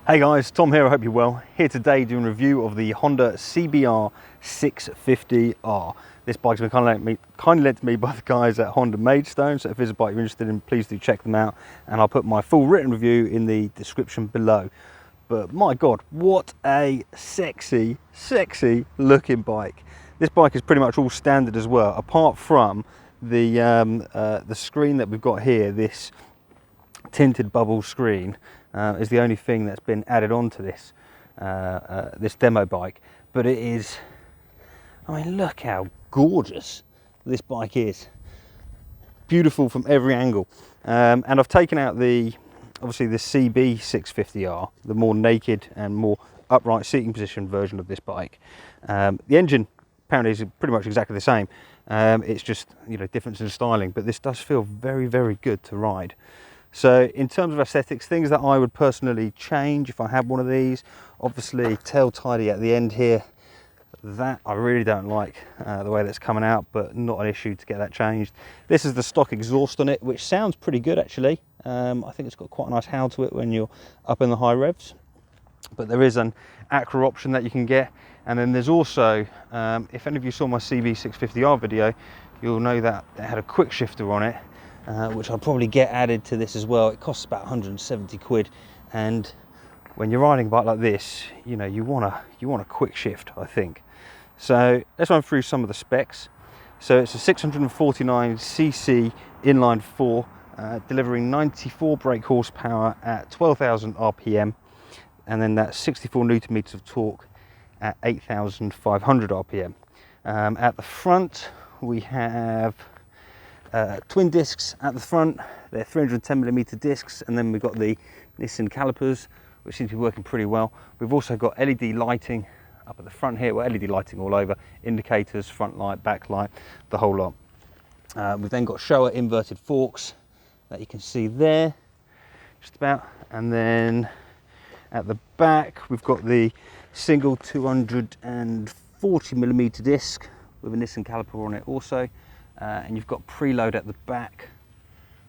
Hey guys, Tom here, I hope you're well. Here today doing a review of the Honda CBR650R. This bike's been kindly lent to me by the guys at Honda Maidstone, so if there's a bike you're interested in, please do check them out, and I'll put my full written review in the description below. But my god, what a sexy looking bike. This bike is pretty much all standard as well, apart from the screen that we've got here. This tinted bubble screen is the only thing that's been added onto this this demo bike, but it is, I mean, look how gorgeous this bike is. Beautiful from every angle. And I've taken out obviously the CB650R, the more naked and more upright seating position version of this bike. The engine apparently is pretty much exactly the same. It's just, you know, difference in styling, but this does feel very good to ride. So in terms of aesthetics, things that I would personally change if I had one of these, obviously tail tidy at the end here, that I really don't like the way that's coming out, but not an issue to get that changed. This is the stock exhaust on it, which sounds pretty good actually. I think it's got quite a nice howl to it when you're up in the high revs, but there is an Acra option that you can get. And then there's also, if any of you saw my CB650R video, you'll know that it had a quick shifter on it, which I'll probably get added to this as well. It costs about 170 quid, and when you're riding a bike like this, you know, you want a quick shift, I think. So let's run through some of the specs. So it's a 649cc inline 4, delivering 94 brake horsepower at 12,000 RPM, and then that's 64 newton meters of torque at 8,500 RPM. At the front we have twin discs at the front. They're 310mm discs, and then we've got the Nissan calipers, which seems to be working pretty well. We've also got LED lighting up at the front here, well, LED lighting all over, indicators, front light, back light, the whole lot. We've then got Showa inverted forks that you can see there, just about, and then at the back we've got the single 240mm disc with a Nissan caliper on it also. And you've got preload at the back,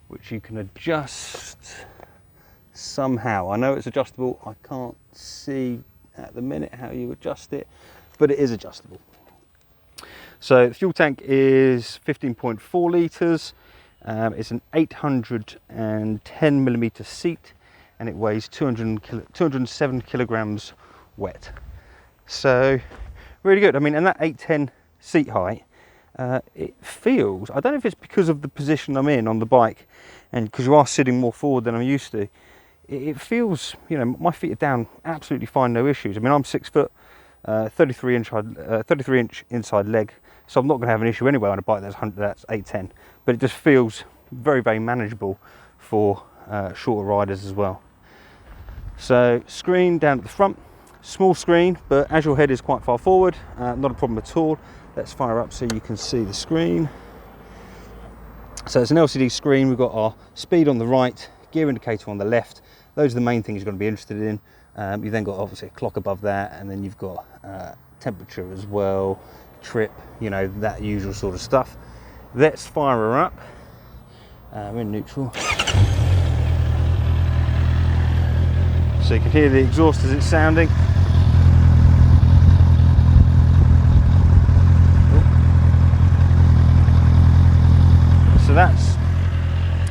which you can adjust somehow. I know it's adjustable, I can't see at the minute how you adjust it, but it is adjustable. So the fuel tank is 15.4 litres, it's an 810mm seat, and it weighs 207 kilograms wet. So really good. I mean, and that 810 seat height, it feels, I don't know if it's because of the position I'm in on the bike and because you are sitting more forward than I'm used to, it feels, you know, my feet are down absolutely fine, no issues. I mean, I'm 6 foot, 33 inch inside leg, so I'm not going to have an issue anyway on a bike that's 810, but it just feels very manageable for shorter riders as well. So screen down at the front, small screen, but as your head is quite far forward, not a problem at all. Let's fire up so you can see the screen. So it's an LCD screen. We've got our speed on the right, gear indicator on the left. Those are the main things you're going to be interested in. You've then got obviously a clock above that, and then you've got temperature as well, trip, you know, that usual sort of stuff. Let's fire her up. We're in neutral. So you can hear the exhaust as it's sounding. So that's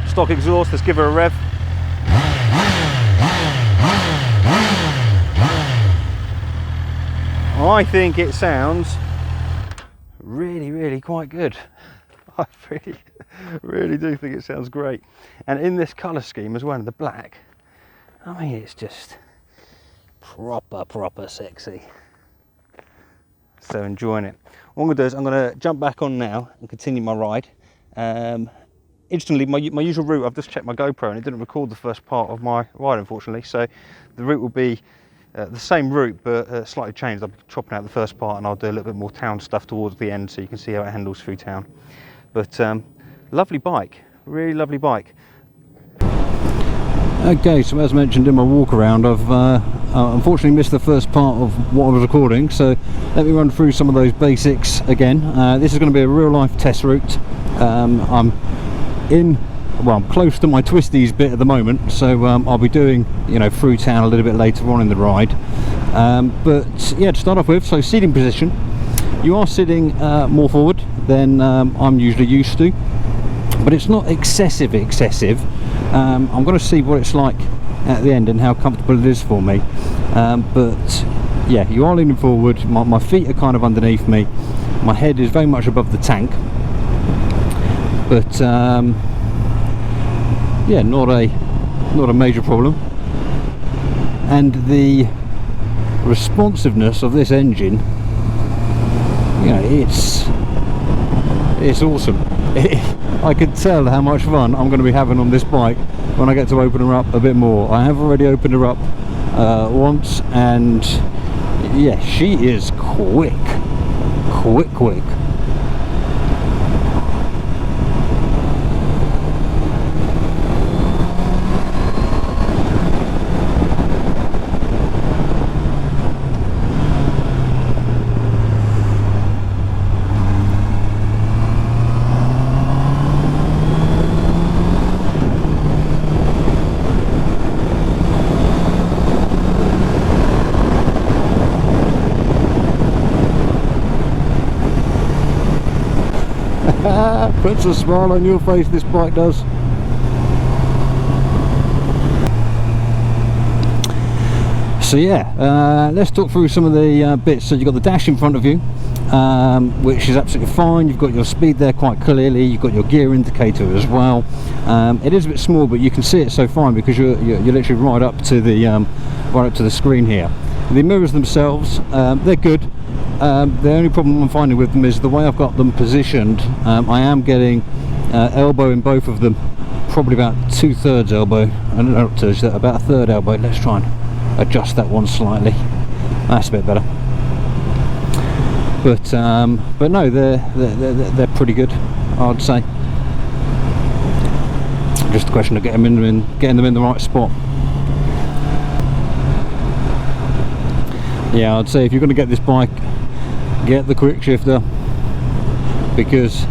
stock exhaust. Let's give her a rev. I think it sounds really quite good. I really do think it sounds great. And in this colour scheme as well, in the black, I mean, it's just proper sexy. So enjoying it. What I'm going to do is I'm going to jump back on now and continue my ride. Interestingly, my usual route, I've just checked my GoPro and it didn't record the first part of my ride, unfortunately, so the route will be the same route but slightly changed. I'll be chopping out the first part and I'll do a little bit more town stuff towards the end so you can see how it handles through town. But lovely bike, really lovely bike. Okay, so as mentioned in my walk around, I've unfortunately missed the first part of what I was recording, so let me run through some of those basics again. This is going to be a real life test route. I'm in well, I'm close to my twisties bit at the moment, so I'll be doing, you know, through town a little bit later on in the ride. But yeah, to start off with, so seating position, you are sitting more forward than I'm usually used to, but it's not excessive. I'm going to see what it's like at the end and how comfortable it is for me, but yeah, you are leaning forward, my feet are kind of underneath me, my head is very much above the tank, but yeah, not a major problem. And the responsiveness of this engine, you know, it's awesome. I could tell how much fun I'm going to be having on this bike when I get to open her up a bit more. I have already opened her up once, and yeah, she is quick. Puts a smile on your face, this bike does. So yeah, let's talk through some of the bits. So you've got the dash in front of you, which is absolutely fine. You've got your speed there quite clearly. You've got your gear indicator as well. It is a bit small, but you can see it so fine because you're literally right up to the screen here. The mirrors themselves, they're good. The only problem I'm finding with them is the way I've got them positioned. I am getting elbow in both of them, probably about 2/3 elbow, and not about a third elbow. Let's try and adjust that one slightly. That's a bit better. But no, they're pretty good, I'd say. Just a question of getting them in the right spot. Yeah, I'd say if you're going to get this bike, get the quick shifter, because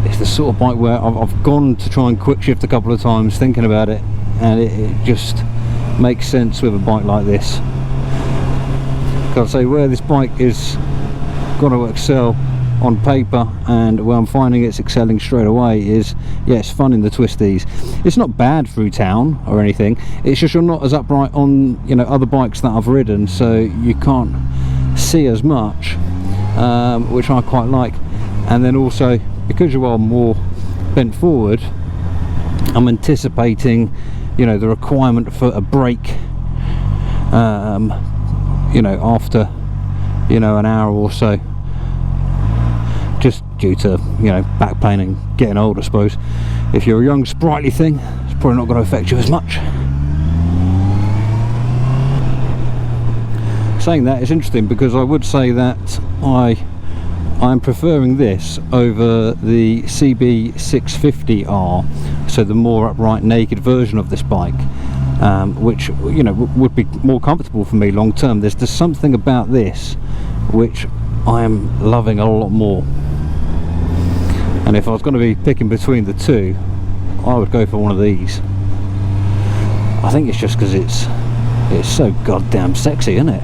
it's the sort of bike where I've gone to try and quick shift a couple of times thinking about it, and it just makes sense with a bike like this. I'd say where this bike is going to excel on paper, and where I'm finding it's excelling straight away, is, yeah, it's fun in the twisties. It's not bad through town or anything, it's just you're not as upright on, you know, other bikes that I've ridden, so you can't see as much, which I quite like. And then also, because you are more bent forward, I'm anticipating, you know, the requirement for a brake, you know, after, you know, an hour or so, just due to, you know, back pain and getting old, I suppose. If you're a young sprightly thing, it's probably not going to affect you as much. Saying that, it's interesting because I would say that I'm preferring this over the CBR650R, so the more upright naked version of this bike, which, you know, would be more comfortable for me long term. There's just something about this which I am loving a lot more, and if I was going to be picking between the two, I would go for one of these. I think it's just because it's so goddamn sexy, isn't it?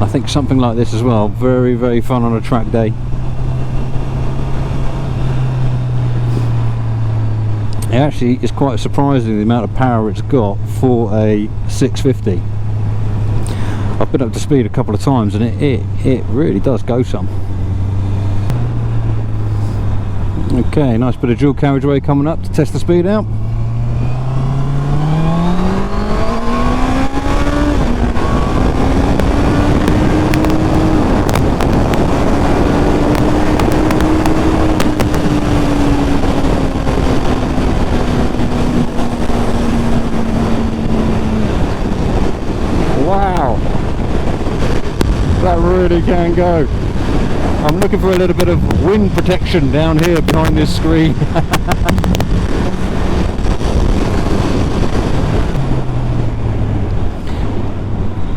I think something like this as well, very, very fun on a track day. It actually is quite surprising the amount of power it's got for a 650. I've been up to speed a couple of times, and it really does go some. Okay, nice bit of dual carriageway coming up to test the speed out. Wow, that really can go. I'm looking for a little bit of wind protection down here behind this screen.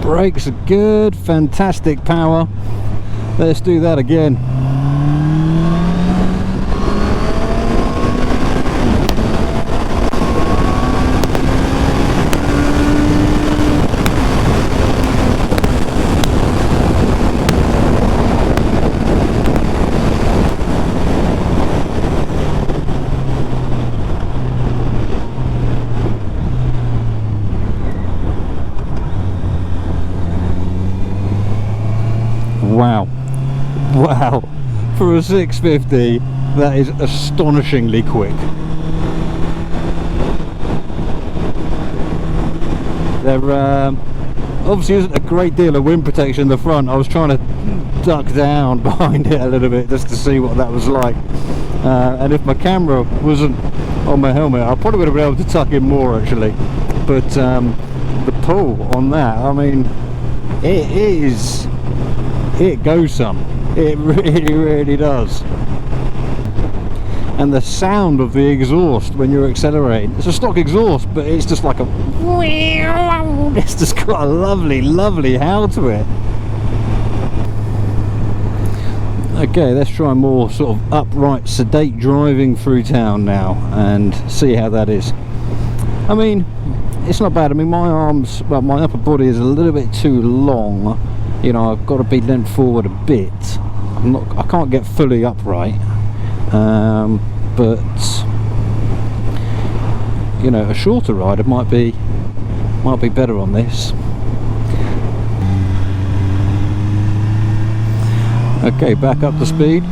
Brakes are good, fantastic power. Let's do that again. Wow, wow, for a 650 that is astonishingly quick. There obviously isn't a great deal of wind protection in the front. I was trying to duck down behind it a little bit just to see what that was like, and if my camera wasn't on my helmet I probably would have been able to tuck in more actually, but the pull on that, I mean, it goes some. It really does. And the sound of the exhaust when you're accelerating, it's a stock exhaust, but it's just like a it's just got a lovely howl to it. Okay, let's try more sort of upright, sedate driving through town now and see how that is. I mean, it's not bad. I mean, my arms, well, my upper body is a little bit too long. You know, I've got to be leant forward a bit. I can't get fully upright, but you know, a shorter rider might be better on this. Okay, back up to speed.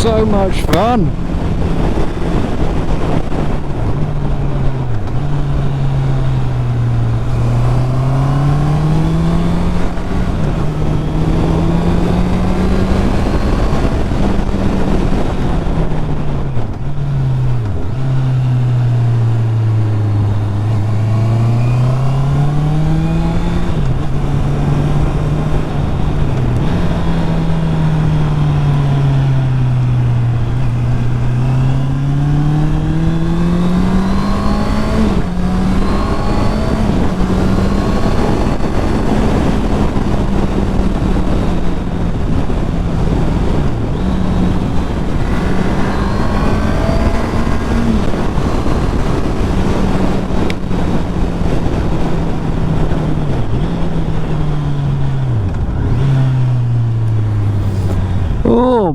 So much fun.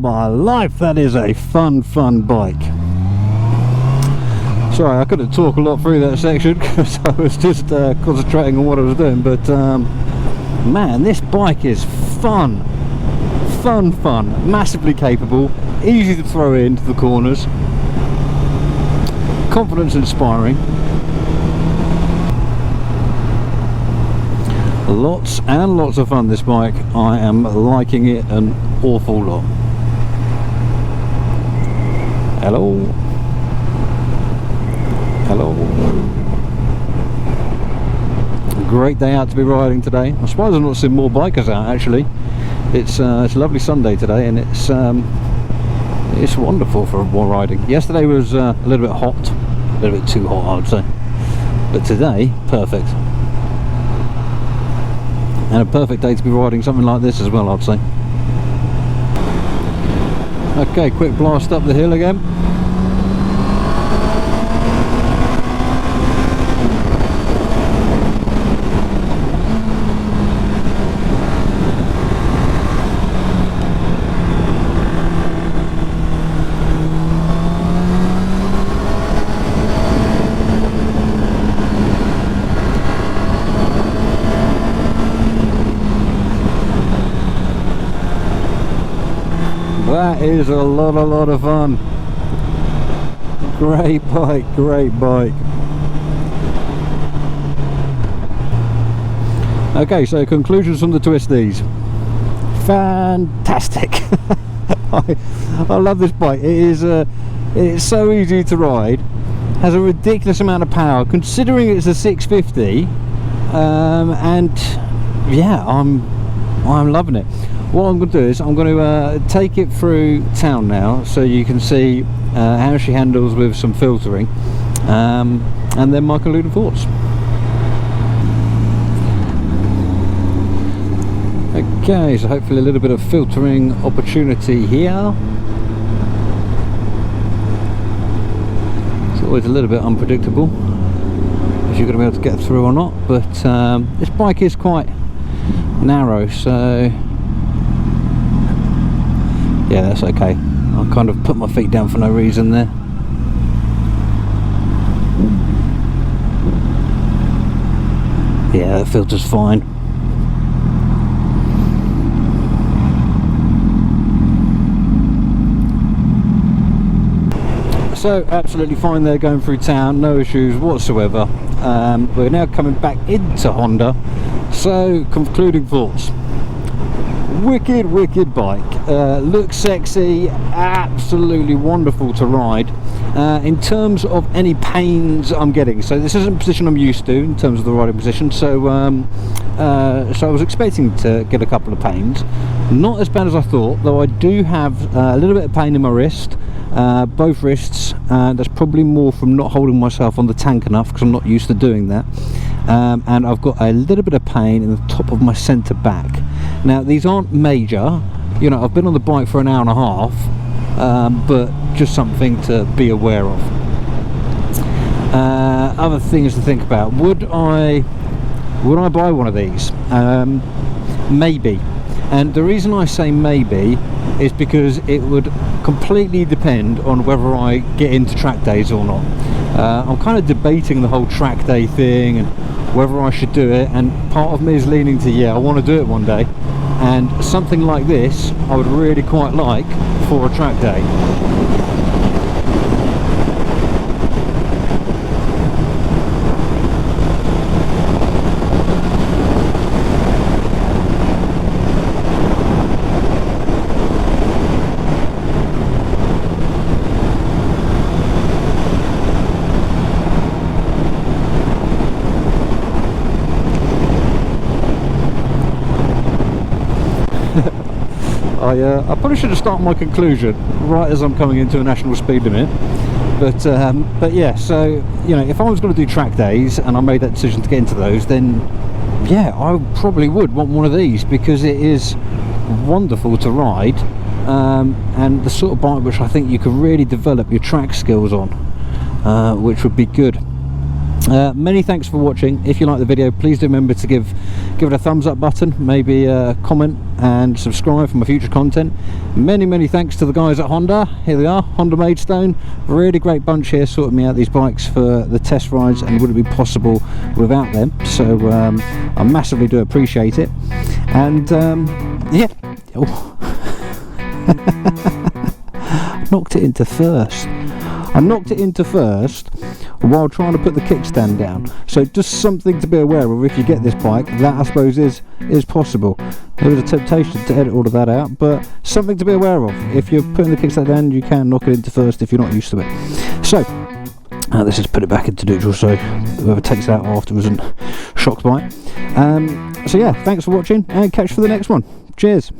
my life, that is a fun bike. Sorry, I couldn't talk a lot through that section because I was just concentrating on what I was doing, but man, this bike is fun, massively capable, easy to throw into the corners, confidence inspiring. Lots and lots of fun, this bike. I am liking it an awful lot. Hello. Great day out to be riding today. I suppose I've not seen more bikers out actually. It's a lovely Sunday today, and it's wonderful for more riding. Yesterday was a little bit hot, a little bit too hot I would say, but today perfect, and a perfect day to be riding something like this as well, I'd say. Okay, quick blast up the hill again. That is a lot of fun. Great bike. Okay, so conclusions from the Twisties. Fantastic. I love this bike. It's so easy to ride, has a ridiculous amount of power considering it's a 650, and yeah, I'm loving it. What I'm going to do is I'm going to take it through town now so you can see how she handles with some filtering, and then my concluding thoughts. Okay, so hopefully a little bit of filtering opportunity here. It's always a little bit unpredictable if you're going to be able to get through or not, but this bike is quite narrow, so yeah, that's okay. I'll kind of put my feet down for no reason there. Yeah, that filter's fine. So absolutely fine there going through town, no issues whatsoever. We're now coming back into Honda, so concluding thoughts. Wicked bike, looks sexy, absolutely wonderful to ride. In terms of any pains I'm getting, so this isn't a position I'm used to in terms of the riding position, so I was expecting to get a couple of pains. Not as bad as I thought, though I do have a little bit of pain in my wrist, both wrists. That's probably more from not holding myself on the tank enough because I'm not used to doing that. And I've got a little bit of pain in the top of my centre back. Now these aren't major, you know, I've been on the bike for an hour and a half, but just something to be aware of. Other things to think about: would I buy one of these? Maybe. And the reason I say maybe is because it would completely depend on whether I get into track days or not. I'm kind of debating the whole track day thing and whether I should do it, and part of me is leaning to yeah, I want to do it one day, and something like this I would really quite like for a track day. I probably should have started my conclusion right as I'm coming into a national speed limit, but yeah, so you know, if I was going to do track days and I made that decision to get into those, then yeah, I probably would want one of these because it is wonderful to ride, and the sort of bike which I think you could really develop your track skills on, which would be good. Many thanks for watching. If you like the video, please do remember to give it a thumbs up button, maybe a comment and subscribe for my future content. Many thanks to the guys at Honda. Here they are, Honda Maidstone, really great bunch here, sorting me out these bikes for the test rides, and wouldn't be possible without them, so I massively do appreciate it. And yeah, knocked it into first. I knocked it into first while trying to put the kickstand down, so just something to be aware of if you get this bike. That, I suppose, is possible. There was a temptation to edit all of that out, but something to be aware of. If you're putting the kickstand down, you can knock it into first if you're not used to it. So let's just put it back into neutral so whoever takes it out afterwards isn't shocked by it. So yeah, thanks for watching and catch you for the next one. Cheers.